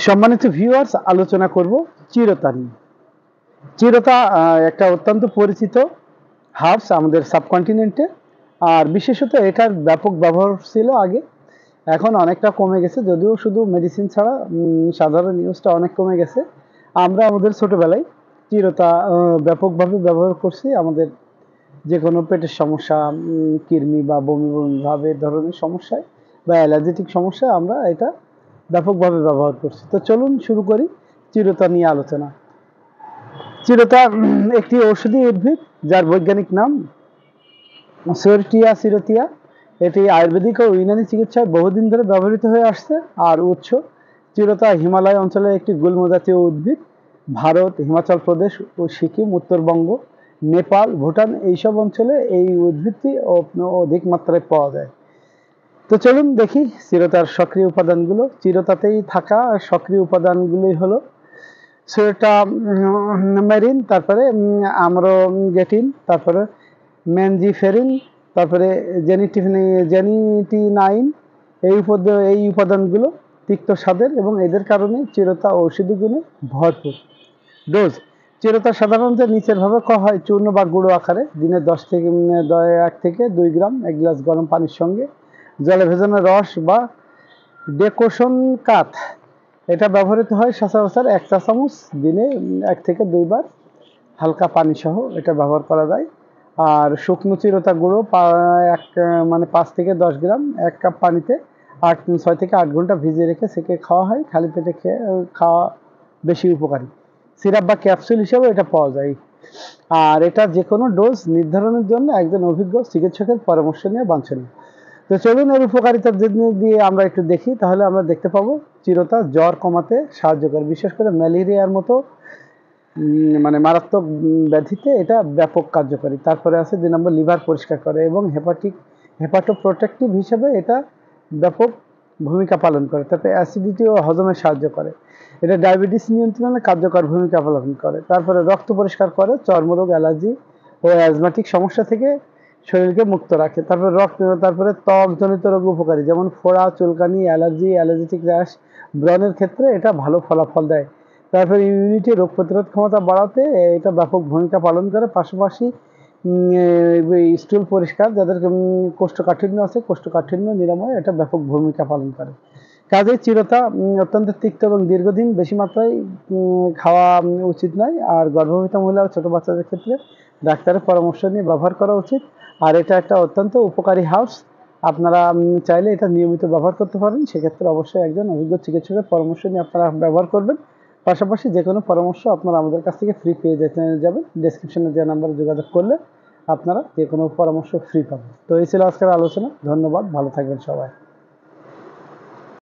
সম্মানিত ভিউয়ার্স, আলোচনা করব চিরতা নিয়ে। চিরতা একটা অত্যন্ত পরিচিত হার্বস আমাদের সাবকন্টিনেন্টে, আর বিশেষত এটার ব্যাপক ব্যবহার ছিল আগে, এখন অনেকটা কমে গেছে, যদিও শুধু মেডিসিন ছাড়া সাধারণ ইউজটা অনেক কমে গেছে। আমরা আমাদের ছোটবেলায় চিরতা ব্যাপকভাবে ব্যবহার করছি আমাদের যে কোনো পেটের সমস্যা, কৃমি বা বমি বমি ভাবে ধরনের সমস্যায় বা অ্যালার্জেটিক সমস্যায় আমরা এটা ব্যাপকভাবে ব্যবহার করছি। তো চলুন শুরু করি চিরতা নিয়ে আলোচনা। চিরতা একটি ঔষধি উদ্ভিদ যার বৈজ্ঞানিক নাম সোরটিয়া সিরোতিয়া। এটি আয়ুর্বেদিক ও ইউনানি চিকিৎসায় বহুদিন ধরে ব্যবহৃত হয়ে আসছে। আর উৎস চিরতা হিমালয় অঞ্চলের একটি গুল্ম জাতীয় উদ্ভিদ। ভারত, হিমাচল প্রদেশ ও সিকিম, উত্তরবঙ্গ, নেপাল, ভুটান এইসব অঞ্চলে এই উদ্ভিদটি অধিক মাত্রায় পাওয়া যায়। তো চলুন দেখি চিরতার সক্রিয় উপাদানগুলো। চিরতাতেই থাকা সক্রিয় উপাদানগুলোই হলো মেরিন, তারপরে আমরোগেটিন, তারপরে ম্যানজিফেরিন, তারপরে জেনিটিনাইন। এই উপাদানগুলো তিক্ত স্বাদের এবং এদের কারণে চিরতা ঔষধি গুণে ভরপুর। ডোজ চিরতা সাধারণত নিচের ভাবে খাওয়া হয় চূর্ণ বা গুঁড়ো আকারে। দিনে 1 থেকে 2 গ্রাম 1 গ্লাস গরম পানির সঙ্গে জলে ভেজানো রস বা ডেকোশন কাত। এটা ব্যবহৃত হয় সচরাচর 1 চা চামচ দিনে 1 থেকে 2 বার হালকা পানি সহ এটা ব্যবহার করা যায়। আর শুকনো চিরতা গুঁড়ো 5 থেকে 10 গ্রাম 1 কাপ পানিতে 6 থেকে 8 ঘন্টা ভিজিয়ে রেখে সেকে খাওয়া হয়। খালি পেটে খাওয়া বেশি উপকারী। সিরাপ বা ক্যাপসুল হিসেবে এটা পাওয়া যায়। আর এটা যে কোনো ডোজ নির্ধারণের জন্য একজন অভিজ্ঞ চিকিৎসকের পরামর্শ নিয়ে বাঞ্ছনীয়। তো চলুন এর উপকারিতা দিয়ে আমরা একটু দেখি। তাহলে আমরা দেখতে পাবো চিরতা জ্বর কমাতে সাহায্য করে, বিশেষ করে ম্যালেরিয়ার মতো মারাত্মক ব্যাধিতে এটা ব্যাপক কার্যকরী। তারপরে আছে 2 নম্বর, লিভার পরিষ্কার করে এবং হেপাটোপ্রোটেক্টিভ হিসেবে এটা ব্যাপক ভূমিকা পালন করে। তারপরে অ্যাসিডিটি ও হজমে সাহায্য করে। এটা ডায়াবেটিস নিয়ন্ত্রণে কার্যকর ভূমিকা পালন করে। তারপরে রক্ত পরিষ্কার করে, চর্মরোগ, অ্যালার্জি ও অ্যাজমাটিক সমস্যা থেকে শরীরকে মুক্ত রাখে। তারপরে ত্বকজনিত রোগ উপকারী, যেমন ফোড়া, চুলকানি, অ্যালার্জেটিক র্যাশ, ব্রণের ক্ষেত্রে এটা ভালো ফলাফল দেয়। তারপরে ইমিউনিটি, রোগ প্রতিরোধ ক্ষমতা বাড়াতে এটা ব্যাপক ভূমিকা পালন করে। পাশাপাশি স্টুল পরিষ্কার, যাদের কোষ্ঠকাঠিন্য আছে, কোষ্ঠকাঠিন্য নিরাময়ে এটা ব্যাপক ভূমিকা পালন করে। কাজেই চিরতা অত্যন্ত তিক্ত এবং দীর্ঘদিন বেশি মাত্রায় খাওয়া উচিত নয়। আর গর্ভবতী মহিলা ও ছোট বাচ্চাদের ক্ষেত্রে ডাক্তারের পরামর্শ নিয়ে ব্যবহার করা উচিত। আর এটা একটা অত্যন্ত উপকারী হার্বস। আপনারা চাইলে এটা নিয়মিত ব্যবহার করতে পারেন। সেক্ষেত্রে অবশ্যই একজন অভিজ্ঞ চিকিৎসকের পরামর্শ নিয়ে আপনারা ব্যবহার করবেন। পাশাপাশি যে কোনো পরামর্শ আপনারা আমাদের কাছ থেকে ফ্রি পেয়ে যাবেন। ডেসক্রিপশনে যে নাম্বারে যোগাযোগ করলে আপনারা যে কোনো পরামর্শ ফ্রি পাবেন। তো এই ছিল আজকের আলোচনা। ধন্যবাদ, ভালো থাকবেন সবাই।